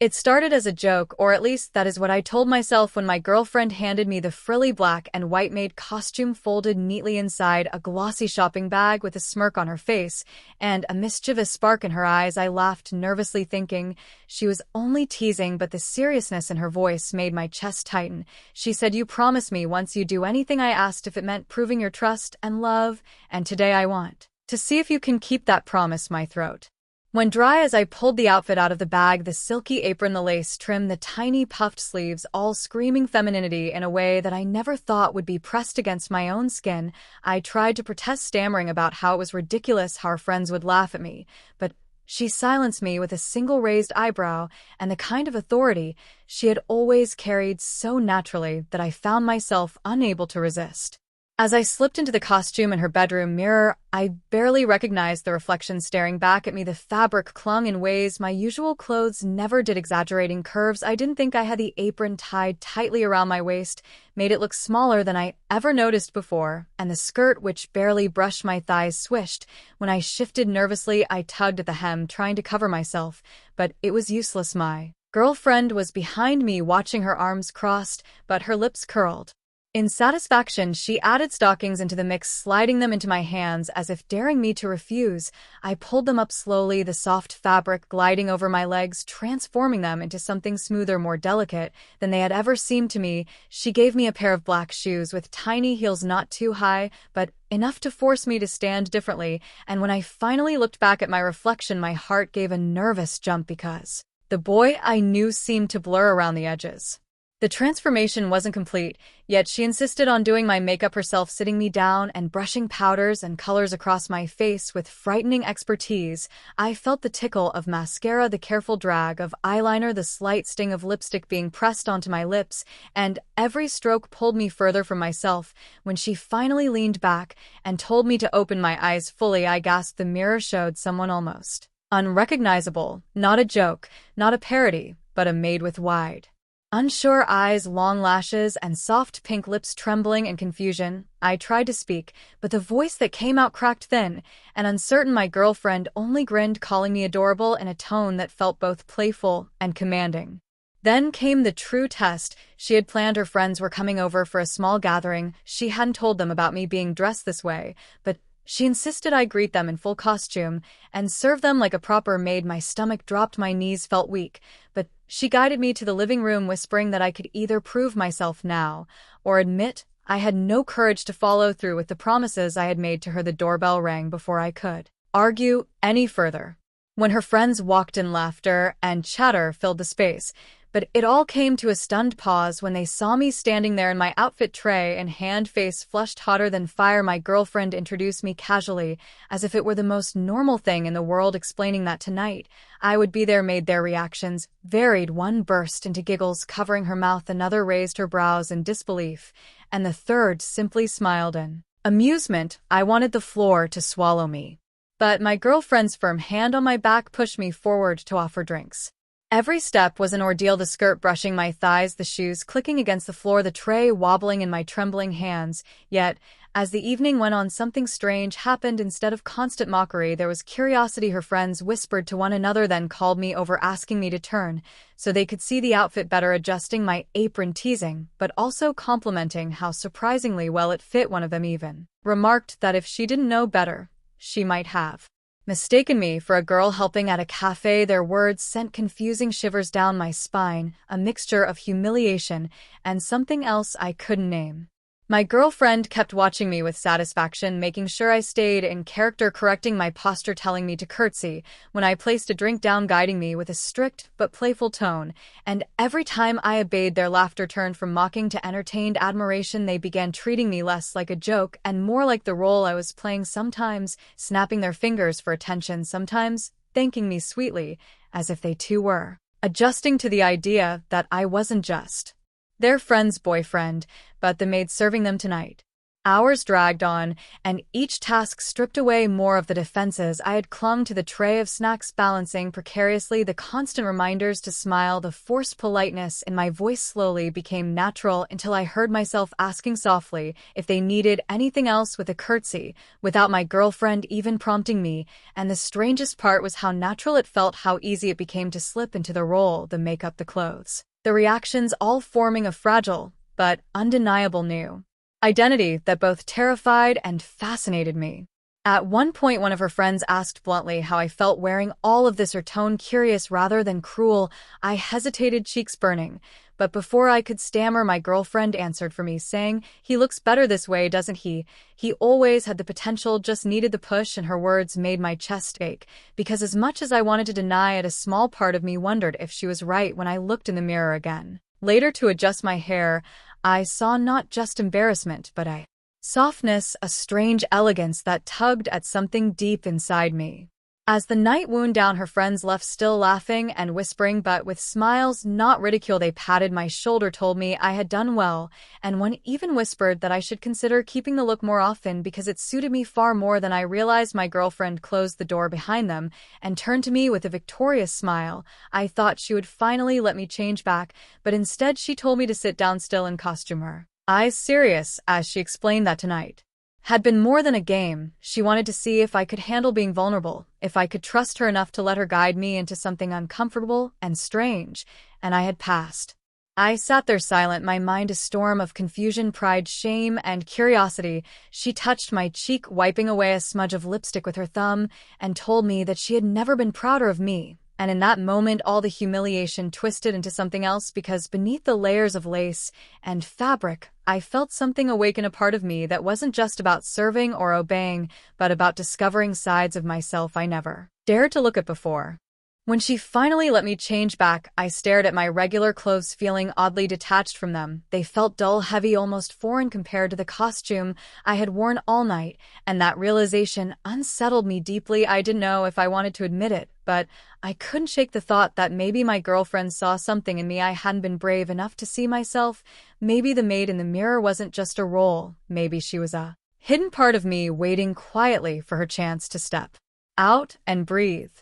It started as a joke, or at least that is what I told myself when my girlfriend handed me the frilly black and white maid costume folded neatly inside a glossy shopping bag with a smirk on her face and a mischievous spark in her eyes. I laughed nervously, thinking she was only teasing, but the seriousness in her voice made my chest tighten. She said, "You promise me once you do anything I asked if it meant proving your trust and love, and today I want to see if you can keep that promise." My throat went dry as I pulled the outfit out of the bag, the silky apron, the lace trim, the tiny puffed sleeves, all screaming femininity in a way that I never thought would be pressed against my own skin. I tried to protest, stammering about how it was ridiculous, how our friends would laugh at me, but she silenced me with a single raised eyebrow and the kind of authority she had always carried so naturally that I found myself unable to resist. As I slipped into the costume in her bedroom mirror, I barely recognized the reflection staring back at me. The fabric clung in ways my usual clothes never did, exaggerating curves. I didn't think I had the apron tied tightly around my waist, made it look smaller than I ever noticed before, and the skirt, which barely brushed my thighs, swished. When I shifted nervously, I tugged at the hem, trying to cover myself, but it was useless. My girlfriend was behind me, watching, her arms crossed, but her lips curled. In satisfaction, she added stockings into the mix, sliding them into my hands as if daring me to refuse. I pulled them up slowly, the soft fabric gliding over my legs, transforming them into something smoother, more delicate than they had ever seemed to me. She gave me a pair of black shoes with tiny heels, not too high, but enough to force me to stand differently, and when I finally looked back at my reflection, my heart gave a nervous jump because the boy I knew seemed to blur around the edges. The transformation wasn't complete, yet she insisted on doing my makeup herself, sitting me down and brushing powders and colors across my face with frightening expertise. I felt the tickle of mascara, the careful drag of eyeliner, the slight sting of lipstick being pressed onto my lips, and every stroke pulled me further from myself. When she finally leaned back and told me to open my eyes fully, I gasped. The mirror showed someone almost unrecognizable, not a joke, not a parody, but a maid with wide, unsure eyes, long lashes, and soft pink lips. Trembling in confusion, I tried to speak, but the voice that came out cracked, thin and uncertain. My girlfriend only grinned, calling me adorable in a tone that felt both playful and commanding. Then came the true test. She had planned. Her friends were coming over for a small gathering. She hadn't told them about me being dressed this way, but she insisted I greet them in full costume and serve them like a proper maid. My stomach dropped, my knees felt weak, but she guided me to the living room, whispering that I could either prove myself now or admit I had no courage to follow through with the promises I had made to her. The doorbell rang before I could argue any further. When her friends walked in, laughter and chatter filled the space, but it all came to a stunned pause when they saw me standing there in my outfit, tray in hand, face flushed hotter than fire. My girlfriend introduced me casually, as if it were the most normal thing in the world, explaining that tonight I would be there. Made their reactions varied. One burst into giggles, covering her mouth, another raised her brows in disbelief, and the third simply smiled in amusement. I wanted the floor to swallow me, but my girlfriend's firm hand on my back pushed me forward to offer drinks. Every step was an ordeal, the skirt brushing my thighs, the shoes clicking against the floor, the tray wobbling in my trembling hands. Yet, as the evening went on, something strange happened. Instead of constant mockery, there was curiosity. Her friends whispered to one another, then called me over, asking me to turn so they could see the outfit better, adjusting my apron, teasing, but also complimenting how surprisingly well it fit. One of them even remarked that if she didn't know better, she might have mistaken me for a girl helping at a cafe. Their words sent confusing shivers down my spine, a mixture of humiliation and something else I couldn't name. My girlfriend kept watching me with satisfaction, making sure I stayed in character, correcting my posture, telling me to curtsy when I placed a drink down, guiding me with a strict but playful tone. And every time I obeyed, their laughter turned from mocking to entertained admiration. They began treating me less like a joke and more like the role I was playing, sometimes snapping their fingers for attention, sometimes thanking me sweetly, as if they too were adjusting to the idea that I wasn't just their friend's boyfriend, but the maid serving them tonight. Hours dragged on, and each task stripped away more of the defenses. I had clung to the tray of snacks, balancing precariously the constant reminders to smile. The forced politeness in my voice slowly became natural until I heard myself asking softly if they needed anything else with a curtsy, without my girlfriend even prompting me, and the strangest part was how natural it felt, how easy it became to slip into the role, the makeup, the clothes. The reactions all forming a fragile, but undeniable new identity that both terrified and fascinated me. At one point, one of her friends asked bluntly how I felt wearing all of this, her tone curious rather than cruel. I hesitated, cheeks burning, but before I could stammer, my girlfriend answered for me, saying, "He looks better this way, doesn't he? He always had the potential, just needed the push." And her words made my chest ache, because as much as I wanted to deny it, a small part of me wondered if she was right. When I looked in the mirror again later to adjust my hair, I saw not just embarrassment, but a softness, a strange elegance that tugged at something deep inside me. As the night wound down, her friends left, still laughing and whispering, but with smiles, not ridicule. They patted my shoulder, told me I had done well, and one even whispered that I should consider keeping the look more often because it suited me far more than I realized. My girlfriend closed the door behind them and turned to me with a victorious smile. I thought she would finally let me change back, but instead she told me to sit down, still in costume, her eyes serious, as she explained that tonight had been more than a game. She wanted to see if I could handle being vulnerable, if I could trust her enough to let her guide me into something uncomfortable and strange, and I had passed. I sat there silent, my mind a storm of confusion, pride, shame, and curiosity. She touched my cheek, wiping away a smudge of lipstick with her thumb, and told me that she had never been prouder of me. And in that moment, all the humiliation twisted into something else, because beneath the layers of lace and fabric, I felt something awaken, a part of me that wasn't just about serving or obeying, but about discovering sides of myself I never dared to look at before. When she finally let me change back, I stared at my regular clothes, feeling oddly detached from them. They felt dull, heavy, almost foreign compared to the costume I had worn all night, and that realization unsettled me deeply. I didn't know if I wanted to admit it, but I couldn't shake the thought that maybe my girlfriend saw something in me I hadn't been brave enough to see myself. Maybe the maid in the mirror wasn't just a role. Maybe she was a hidden part of me waiting quietly for her chance to step out and breathe.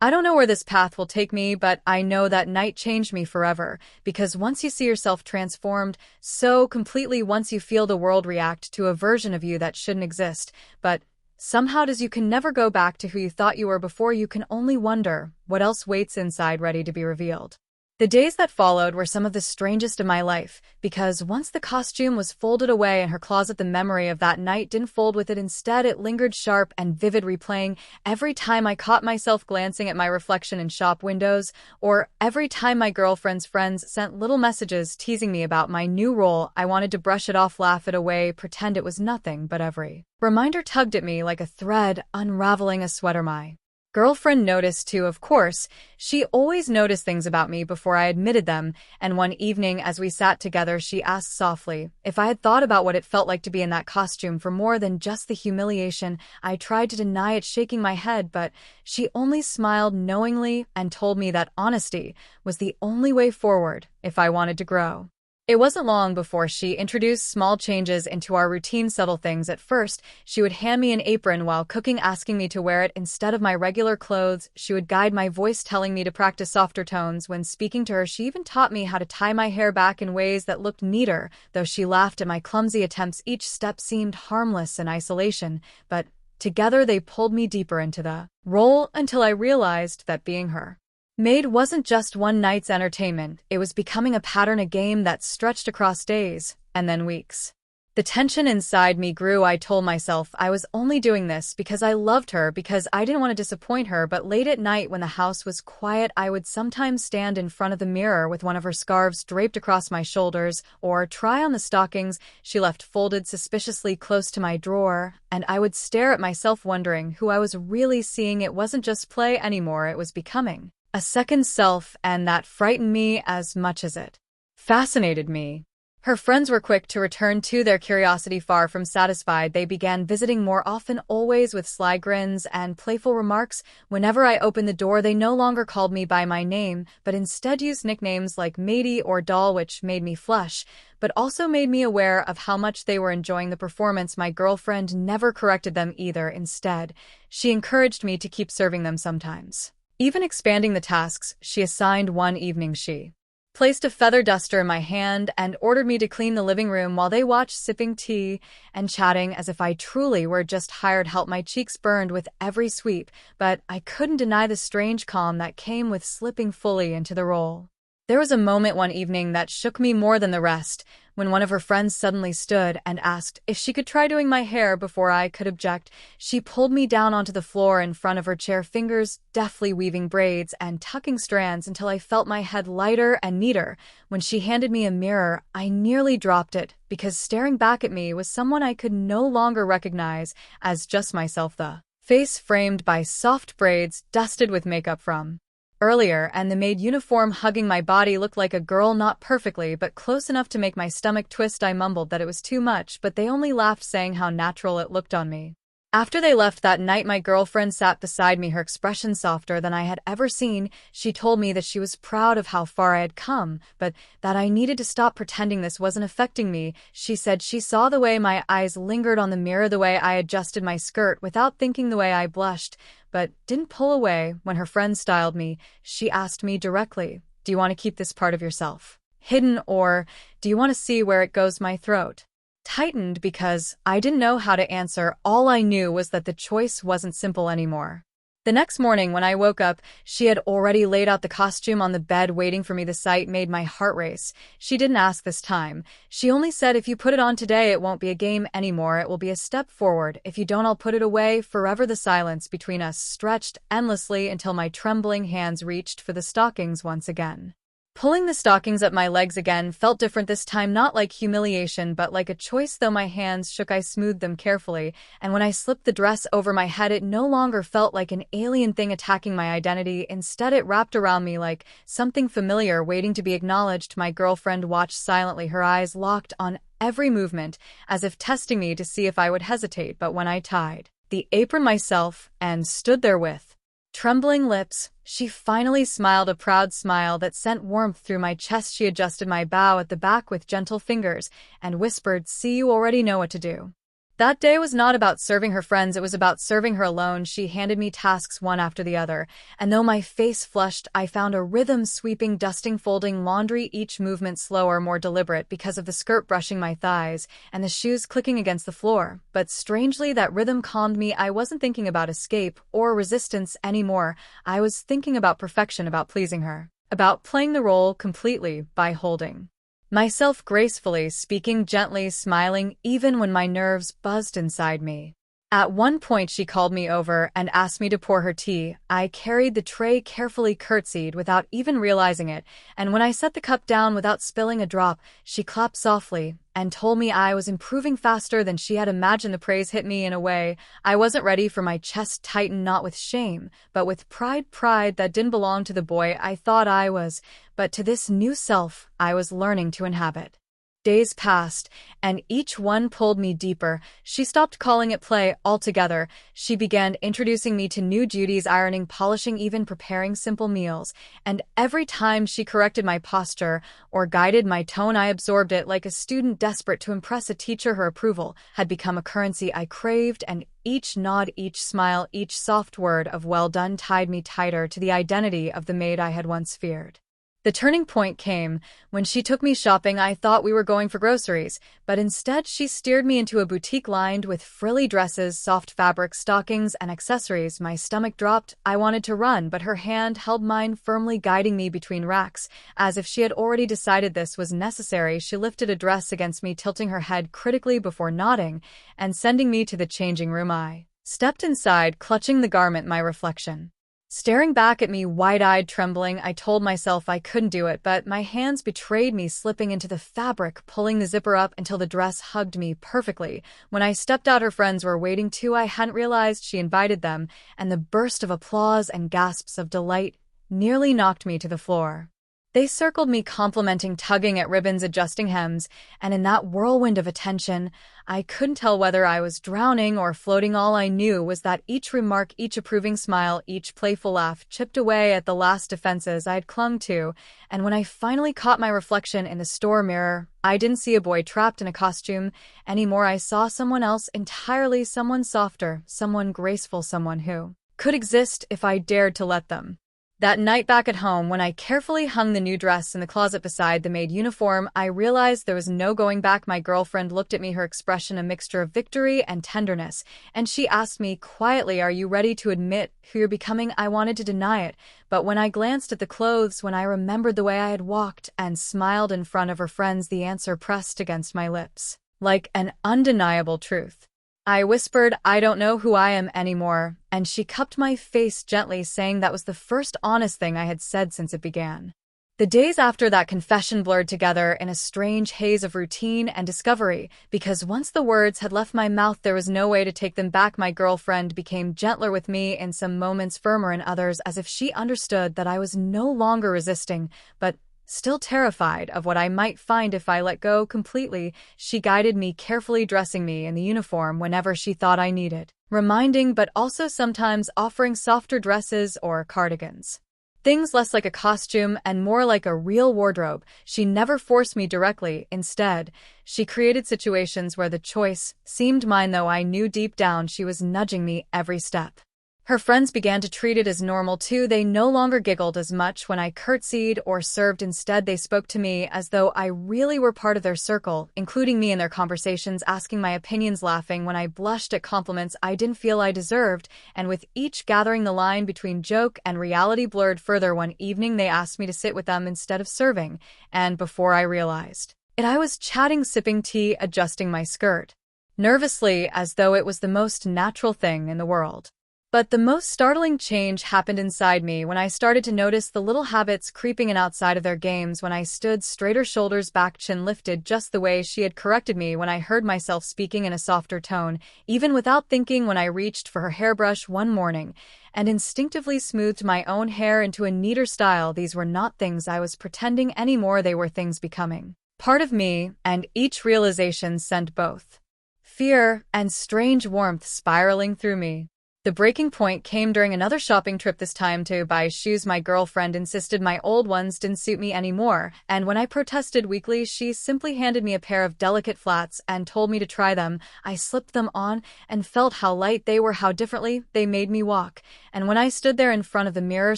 I don't know where this path will take me, but I know that night changed me forever, because once you see yourself transformed so completely, once you feel the world react to a version of you that shouldn't exist, but somehow does, you can never go back to who you thought you were before. You can only wonder what else waits inside, ready to be revealed. The days that followed were some of the strangest of my life, because once the costume was folded away in her closet, the memory of that night didn't fold with it. Instead, it lingered, sharp and vivid, replaying every time I caught myself glancing at my reflection in shop windows, or every time my girlfriend's friends sent little messages teasing me about my new role. I wanted to brush it off, laugh it away, pretend it was nothing, but every reminder tugged at me like a thread unraveling a sweater. My girlfriend noticed too, of course. She always noticed things about me before I admitted them, and one evening as we sat together, she asked softly if I had thought about what it felt like to be in that costume for more than just the humiliation. I tried to deny it, shaking my head, but she only smiled knowingly and told me that honesty was the only way forward if I wanted to grow. It wasn't long before she introduced small changes into our routine, subtle things. At first, she would hand me an apron while cooking, asking me to wear it instead of my regular clothes. She would guide my voice, telling me to practice softer tones when speaking to her. She even taught me how to tie my hair back in ways that looked neater, though she laughed at my clumsy attempts. Each step seemed harmless in isolation, but together they pulled me deeper into the role until I realized that being her maid wasn't just one night's entertainment. It was becoming a pattern, a game that stretched across days and then weeks. The tension inside me grew. I told myself I was only doing this because I loved her, because I didn't want to disappoint her. But late at night, when the house was quiet, I would sometimes stand in front of the mirror with one of her scarves draped across my shoulders, or try on the stockings she left folded suspiciously close to my drawer, and I would stare at myself, wondering who I was really seeing. It wasn't just play anymore, it was becoming a second self, and that frightened me as much as it fascinated me. Her friends were quick to return to their curiosity. Far from satisfied, they began visiting more often, always with sly grins and playful remarks. Whenever I opened the door, they no longer called me by my name, but instead used nicknames like Matey or Doll, which made me flush, but also made me aware of how much they were enjoying the performance. My girlfriend never corrected them either. Instead, she encouraged me to keep serving them sometimes, even expanding the tasks she assigned. One evening, she placed a feather duster in my hand and ordered me to clean the living room while they watched, sipping tea and chatting as if I truly were just hired help. My cheeks burned with every sweep, but I couldn't deny the strange calm that came with slipping fully into the role. There was a moment one evening that shook me more than the rest, when one of her friends suddenly stood and asked if she could try doing my hair. Before I could object, she pulled me down onto the floor in front of her chair, fingers deftly weaving braids and tucking strands until I felt my head lighter and neater. When she handed me a mirror, I nearly dropped it, because staring back at me was someone I could no longer recognize as just myself, the face framed by soft braids dusted with makeup from earlier, and the maid uniform hugging my body. Looked like a girl, not perfectly, but close enough to make my stomach twist. I mumbled that it was too much, but they only laughed, saying how natural it looked on me. After they left that night, my girlfriend sat beside me, her expression softer than I had ever seen. She told me that she was proud of how far I had come, but that I needed to stop pretending this wasn't affecting me. She said she saw the way my eyes lingered on the mirror, the way I adjusted my skirt without thinking, the way I blushed, but didn't pull away when her friend styled me. She asked me directly, "Do you want to keep this part of yourself hidden, or do you want to see where it goes?" My throat tightened because I didn't know how to answer. All I knew was that the choice wasn't simple anymore. The next morning when I woke up, she had already laid out the costume on the bed waiting for me. The sight made my heart race. She didn't ask this time. She only said, "If you put it on today, it won't be a game anymore. It will be a step forward. If you don't, I'll put it away forever." The silence between us stretched endlessly until my trembling hands reached for the stockings once again. Pulling the stockings up my legs again felt different this time, not like humiliation, but like a choice. Though my hands shook, I smoothed them carefully, and when I slipped the dress over my head, it no longer felt like an alien thing attacking my identity. Instead, it wrapped around me like something familiar, waiting to be acknowledged. My girlfriend watched silently, her eyes locked on every movement, as if testing me to see if I would hesitate. But when I tied the apron myself and stood there with trembling lips, she finally smiled, a proud smile that sent warmth through my chest. She adjusted my bow at the back with gentle fingers and whispered, "See, you already know what to do." That day was not about serving her friends, it was about serving her alone. She handed me tasks one after the other, and though my face flushed, I found a rhythm: sweeping, dusting, folding laundry, each movement slower, more deliberate because of the skirt brushing my thighs and the shoes clicking against the floor. But strangely, that rhythm calmed me. I wasn't thinking about escape or resistance anymore. I was thinking about perfection, about pleasing her, about playing the role completely by holding myself gracefully, speaking gently, smiling even when my nerves buzzed inside me. At one point, she called me over and asked me to pour her tea. I carried the tray carefully, curtsied without even realizing it, and when I set the cup down without spilling a drop, she clapped softly and told me I was improving faster than she had imagined. The praise hit me in a way I wasn't ready for. My chest tightened, not with shame, but with pride that didn't belong to the boy I thought I was, but to this new self I was learning to inhabit. Days passed, and each one pulled me deeper. She stopped calling it play altogether. She began introducing me to new duties: ironing, polishing, even preparing simple meals. And every time she corrected my posture or guided my tone, I absorbed it like a student desperate to impress a teacher. Her approval had become a currency I craved, and each nod, each smile, each soft word of "well done" tied me tighter to the identity of the maid I had once feared. The turning point came when she took me shopping. I thought we were going for groceries, but instead she steered me into a boutique lined with frilly dresses, soft fabric, stockings, and accessories. My stomach dropped. I wanted to run, but her hand held mine firmly, guiding me between racks, as if she had already decided this was necessary. She lifted a dress against me, tilting her head critically before nodding and sending me to the changing room. I stepped inside, clutching the garment, my reflection staring back at me, wide-eyed, trembling. I told myself I couldn't do it, but my hands betrayed me, slipping into the fabric, pulling the zipper up until the dress hugged me perfectly. When I stepped out, her friends were waiting too. I hadn't realized she invited them, and the burst of applause and gasps of delight nearly knocked me to the floor. They circled me, complimenting, tugging at ribbons, adjusting hems, and in that whirlwind of attention, I couldn't tell whether I was drowning or floating. All I knew was that each remark, each approving smile, each playful laugh chipped away at the last defenses I'd clung to, and when I finally caught my reflection in the store mirror, I didn't see a boy trapped in a costume anymore. I saw someone else entirely, someone softer, someone graceful, someone who could exist if I dared to let them. That night back at home, when I carefully hung the new dress in the closet beside the maid uniform, I realized there was no going back. My girlfriend looked at me, her expression a mixture of victory and tenderness, and she asked me quietly, "Are you ready to admit who you're becoming?" I wanted to deny it, but when I glanced at the clothes, when I remembered the way I had walked and smiled in front of her friends, the answer pressed against my lips like an undeniable truth. I whispered, "I don't know who I am anymore," and she cupped my face gently, saying that was the first honest thing I had said since it began. The days after that confession blurred together in a strange haze of routine and discovery, because once the words had left my mouth, there was no way to take them back. My girlfriend became gentler with me in some moments, firmer in others, as if she understood that I was no longer resisting, but still terrified of what I might find if I let go completely. She guided me carefully, dressing me in the uniform whenever she thought I needed reminding, but also sometimes offering softer dresses or cardigans. Things less like a costume and more like a real wardrobe. She never forced me directly. Instead, she created situations where the choice seemed mine, though I knew deep down she was nudging me every step. Her friends began to treat it as normal too. They no longer giggled as much when I curtsied or served. Instead, they spoke to me as though I really were part of their circle, including me in their conversations, asking my opinions, laughing when I blushed at compliments I didn't feel I deserved, and with each gathering, the line between joke and reality blurred further. One evening, they asked me to sit with them instead of serving, and before I realized it, I was chatting, sipping tea, adjusting my skirt nervously, as though it was the most natural thing in the world. But the most startling change happened inside me when I started to notice the little habits creeping in outside of their games. When I stood straighter, shoulders back, chin lifted, just the way she had corrected me. When I heard myself speaking in a softer tone, even without thinking. When I reached for her hairbrush one morning and instinctively smoothed my own hair into a neater style. These were not things I was pretending anymore. They were things becoming part of me, and each realization sent both fear and strange warmth spiraling through me. The breaking point came during another shopping trip, this time to buy shoes. My girlfriend insisted my old ones didn't suit me anymore, and when I protested weakly, she simply handed me a pair of delicate flats and told me to try them. I slipped them on and felt how light they were, how differently they made me walk. And when I stood there in front of the mirror,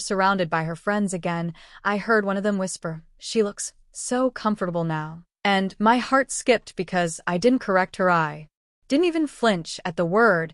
surrounded by her friends again, I heard one of them whisper, "She looks so comfortable now." And my heart skipped because I didn't correct her. I didn't even flinch at the word.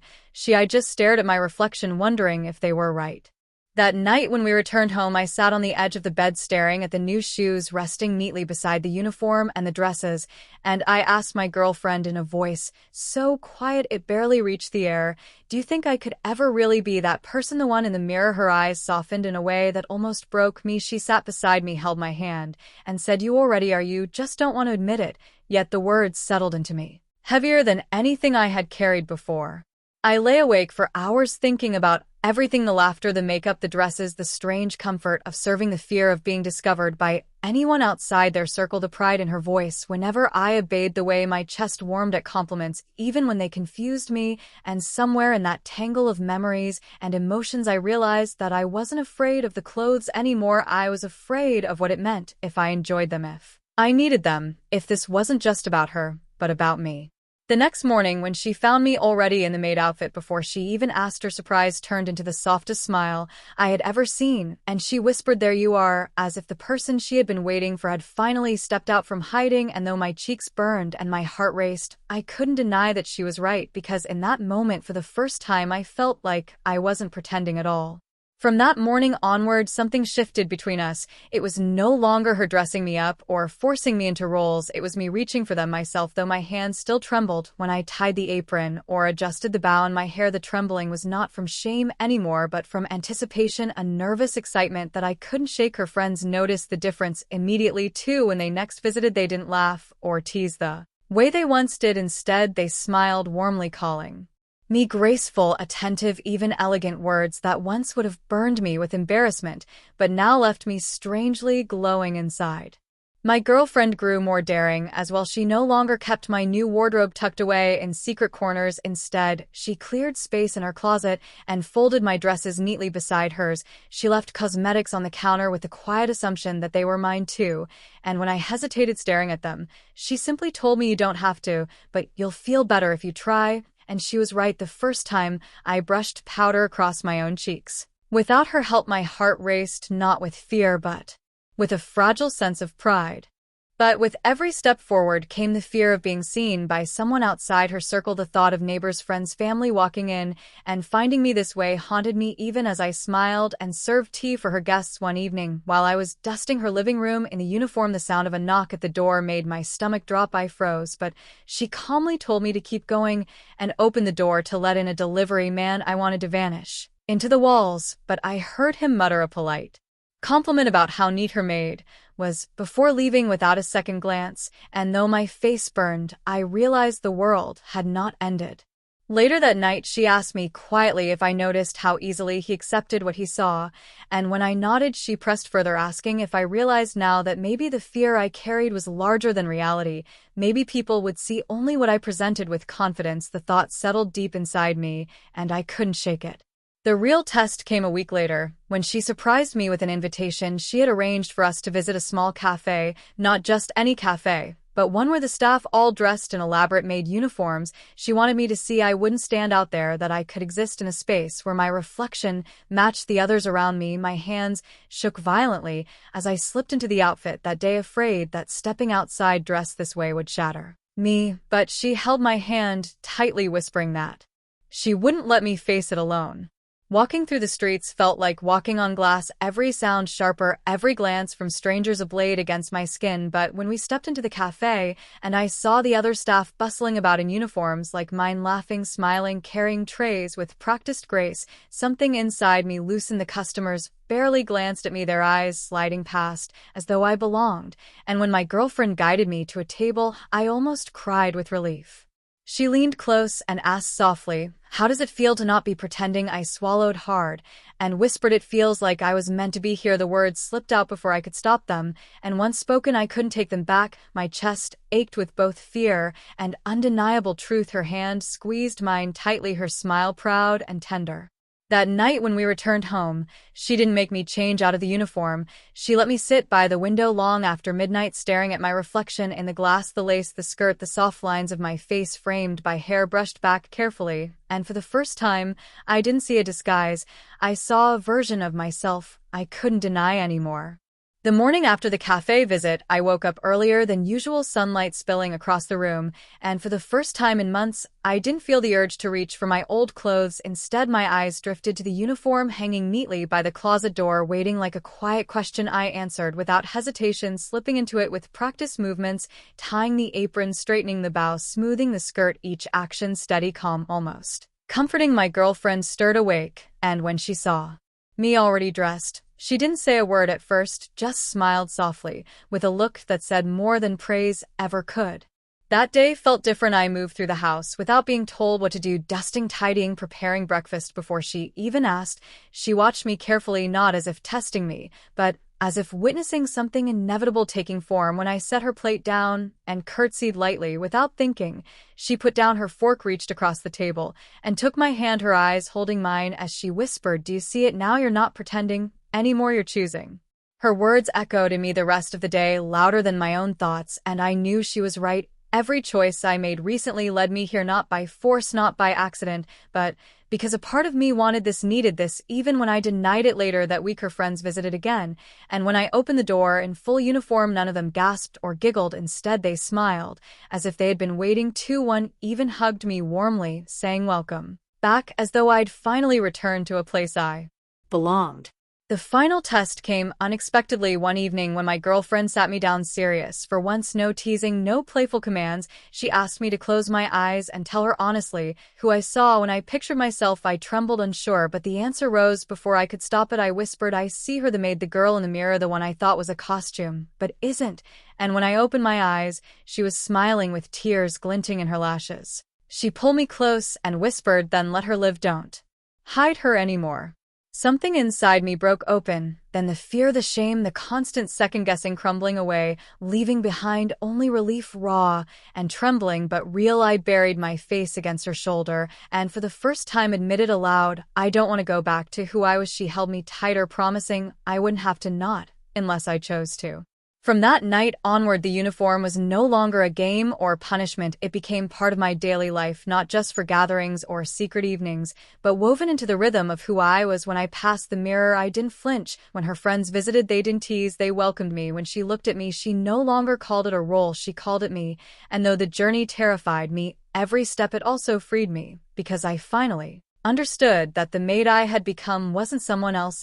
I just stared at my reflection, wondering if they were right. That night when we returned home, I sat on the edge of the bed staring at the new shoes resting neatly beside the uniform and the dresses, and I asked my girlfriend in a voice so quiet it barely reached the air, "Do you think I could ever really be that person, the one in the mirror?" Her eyes softened in a way that almost broke me. She sat beside me, held my hand, and said, "You already are. You just don't want to admit it." Yet the words settled into me, heavier than anything I had carried before. I lay awake for hours thinking about everything: the laughter, the makeup, the dresses, the strange comfort of serving, the fear of being discovered by anyone outside their circle, the pride in her voice whenever I obeyed, the way my chest warmed at compliments, even when they confused me. And somewhere in that tangle of memories and emotions, I realized that I wasn't afraid of the clothes anymore. I was afraid of what it meant if I enjoyed them, if I needed them, if this wasn't just about her, but about me. The next morning, when she found me already in the maid outfit before she even asked, her surprise turned into the softest smile I had ever seen, and she whispered, "There you are," as if the person she had been waiting for had finally stepped out from hiding. And though my cheeks burned and my heart raced, I couldn't deny that she was right, because in that moment, for the first time, I felt like I wasn't pretending at all. From that morning onward, something shifted between us. It was no longer her dressing me up or forcing me into roles. It was me reaching for them myself, though my hands still trembled when I tied the apron or adjusted the bow in my hair. The trembling was not from shame anymore, but from anticipation, a nervous excitement that I couldn't shake. Her friends noticed the difference immediately, too. When they next visited, they didn't laugh or tease the way they once did. Instead, they smiled warmly, calling Me graceful, attentive, even elegant words that once would have burned me with embarrassment, but now left me strangely glowing inside. My girlfriend grew more daring, as while she no longer kept my new wardrobe tucked away in secret corners. Instead, she cleared space in her closet and folded my dresses neatly beside hers. She left cosmetics on the counter with the quiet assumption that they were mine too, and when I hesitated staring at them, she simply told me, "You don't have to, but you'll feel better if you try." And she was right the first time I brushed powder across my own cheeks. Without her help, my heart raced, not with fear, but with a fragile sense of pride. But with every step forward came the fear of being seen by someone outside her circle. The thought of neighbors, friends, family walking in and finding me this way haunted me even as I smiled and served tea for her guests one evening. While I was dusting her living room in the uniform, the sound of a knock at the door made my stomach drop. I froze, but she calmly told me to keep going and opened the door to let in a delivery man. I wanted to vanish into the walls, but I heard him mutter a polite compliment about how neat her maid was before leaving without a second glance, and though my face burned, I realized the world had not ended. Later that night, she asked me quietly if I noticed how easily he accepted what he saw, and when I nodded, she pressed further, asking if I realized now that maybe the fear I carried was larger than reality. Maybe people would see only what I presented with confidence. The thought settled deep inside me, and I couldn't shake it. The real test came a week later, when she surprised me with an invitation. She had arranged for us to visit a small cafe, not just any cafe, but one where the staff all dressed in elaborate maid uniforms. She wanted me to see I wouldn't stand out there, that I could exist in a space where my reflection matched the others around me. My hands shook violently as I slipped into the outfit that day, afraid that stepping outside dressed this way would shatter me, but she held my hand tightly, whispering that she wouldn't let me face it alone. Walking through the streets felt like walking on glass, every sound sharper, every glance from strangers a blade against my skin. But when we stepped into the cafe and I saw the other staff bustling about in uniforms like mine, laughing, smiling, carrying trays with practiced grace, something inside me loosened. The customers barely glanced at me, their eyes sliding past as though I belonged. And when my girlfriend guided me to a table, I almost cried with relief. She leaned close and asked softly, "How does it feel to not be pretending?" I swallowed hard and whispered, "It feels like I was meant to be here." The words slipped out before I could stop them, and once spoken, I couldn't take them back. My chest ached with both fear and undeniable truth. Her hand squeezed mine tightly, her smile proud and tender. That night when we returned home, she didn't make me change out of the uniform. She let me sit by the window long after midnight, staring at my reflection in the glass, the lace, the skirt, the soft lines of my face framed by hair brushed back carefully. And for the first time, I didn't see a disguise. I saw a version of myself I couldn't deny anymore. The morning after the cafe visit, I woke up earlier than usual, sunlight spilling across the room, and for the first time in months, I didn't feel the urge to reach for my old clothes. Instead, my eyes drifted to the uniform hanging neatly by the closet door, waiting like a quiet question. I answered without hesitation, slipping into it with practiced movements, tying the apron, straightening the bow, smoothing the skirt, each action steady, calm, almost comforting. My girlfriend stirred awake, and when she saw me already dressed, she didn't say a word at first, just smiled softly, with a look that said more than praise ever could. That day felt different. I moved through the house without being told what to do, dusting, tidying, preparing breakfast before she even asked. She watched me carefully, not as if testing me, but as if witnessing something inevitable taking form. When I set her plate down and curtsied lightly without thinking, she put down her fork, reached across the table, and took my hand, her eyes holding mine as she whispered, "Do you see it now? You're not pretending anymore, you're choosing." Her words echoed in me the rest of the day, louder than my own thoughts, and I knew she was right. Every choice I made recently led me here, not by force, not by accident, but because a part of me wanted this, needed this. Even when I denied it later that week, her friends visited again, and when I opened the door in full uniform, none of them gasped or giggled. Instead, they smiled, as if they had been waiting to. One even hugged me warmly, saying welcome back, as though I'd finally returned to a place I belonged. The final test came unexpectedly one evening when my girlfriend sat me down serious. For once, no teasing, no playful commands. She asked me to close my eyes and tell her honestly who I saw. When I pictured myself, I trembled, unsure, but the answer rose before I could stop it. I whispered, "I see her, the maid, the girl in the mirror, the one I thought was a costume, but isn't." And when I opened my eyes, she was smiling with tears glinting in her lashes. She pulled me close and whispered, "Then let her live, don't hide her anymore." Something inside me broke open, then the fear, the shame, the constant second-guessing crumbling away, leaving behind only relief, raw and trembling but real. I buried my face against her shoulder, and for the first time admitted aloud, "I don't want to go back to who I was." She held me tighter, promising I wouldn't have to, not unless I chose to. From that night onward, the uniform was no longer a game or punishment. It became part of my daily life, not just for gatherings or secret evenings, but woven into the rhythm of who I was. When I passed the mirror, I didn't flinch. When her friends visited, they didn't tease, they welcomed me. When she looked at me, she no longer called it a role, she called it me. And though the journey terrified me, every step it also freed me, because I finally understood that the maid I had become wasn't someone else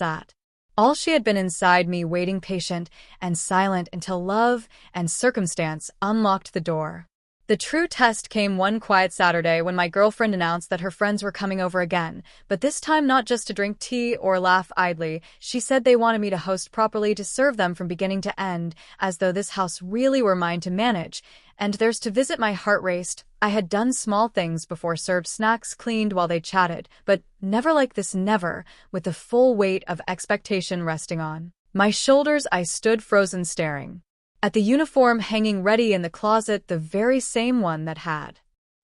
all. She had been inside me, waiting, patient and silent, until love and circumstance unlocked the door. The true test came one quiet Saturday when my girlfriend announced that her friends were coming over again, but this time not just to drink tea or laugh idly. She said they wanted me to host properly, to serve them from beginning to end, as though this house really were mine to manage. And theirs to visit. My heart raced. I had done small things before, served snacks, cleaned while they chatted, but never like this, never, with the full weight of expectation resting on my shoulders. I stood frozen, staring at the uniform hanging ready in the closet, the very same one that had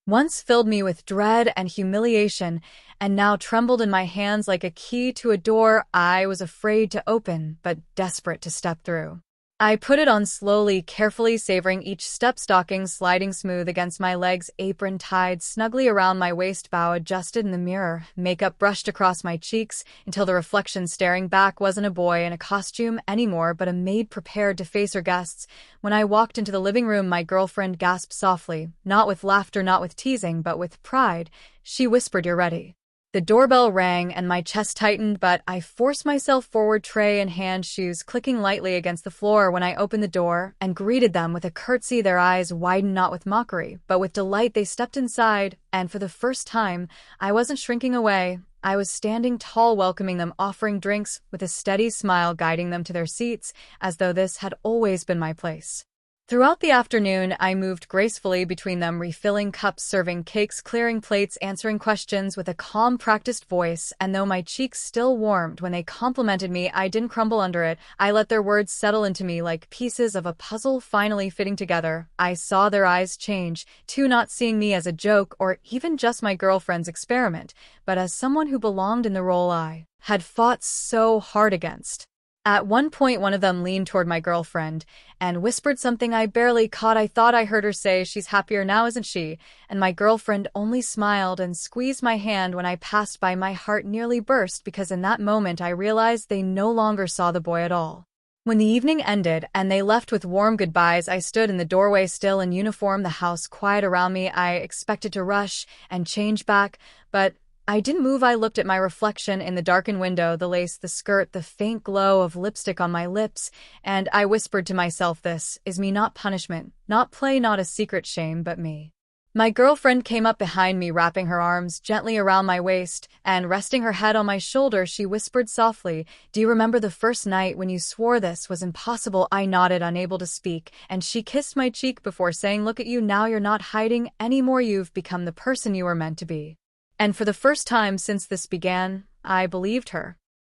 once filled me with dread and humiliation, and now trembled in my hands like a key to a door I was afraid to open, but desperate to step through. I put it on slowly, carefully, savoring each step, stockings sliding smooth against my legs, apron tied snugly around my waist, bow adjusted in the mirror, makeup brushed across my cheeks, until the reflection staring back wasn't a boy in a costume anymore, but a maid prepared to face her guests. When I walked into the living room, my girlfriend gasped softly, not with laughter, not with teasing, but with pride. She whispered, "You're ready." The doorbell rang and my chest tightened, but I forced myself forward, tray in hand, shoes clicking lightly against the floor. When I opened the door and greeted them with a curtsy, their eyes widened, not with mockery, but with delight. They stepped inside, and for the first time, I wasn't shrinking away. I was standing tall, welcoming them, offering drinks, with a steady smile guiding them to their seats, as though this had always been my place. Throughout the afternoon, I moved gracefully between them, refilling cups, serving cakes, clearing plates, answering questions with a calm, practiced voice, and though my cheeks still warmed when they complimented me, I didn't crumble under it. I let their words settle into me like pieces of a puzzle finally fitting together. I saw their eyes change, too, not seeing me as a joke or even just my girlfriend's experiment, but as someone who belonged in the role I had fought so hard against. At one point, one of them leaned toward my girlfriend and whispered something I barely caught. I thought I heard her say, "She's happier now, isn't she?" And my girlfriend only smiled and squeezed my hand. When I passed by, my heart nearly burst, because in that moment I realized they no longer saw the boy at all. When the evening ended and they left with warm goodbyes, I stood in the doorway, still in uniform, the house quiet around me. I expected to rush and change back, but I didn't move. I looked at my reflection in the darkened window, the lace, the skirt, the faint glow of lipstick on my lips, and I whispered to myself, "This is me, not punishment, not play, not a secret shame, but me." My girlfriend came up behind me, wrapping her arms gently around my waist, and resting her head on my shoulder, she whispered softly, "Do you remember the first night when you swore this was impossible?" I nodded, unable to speak, and she kissed my cheek before saying, "Look at you now, you're not hiding anymore, you've become the person you were meant to be." And for the first time since this began, I believed her.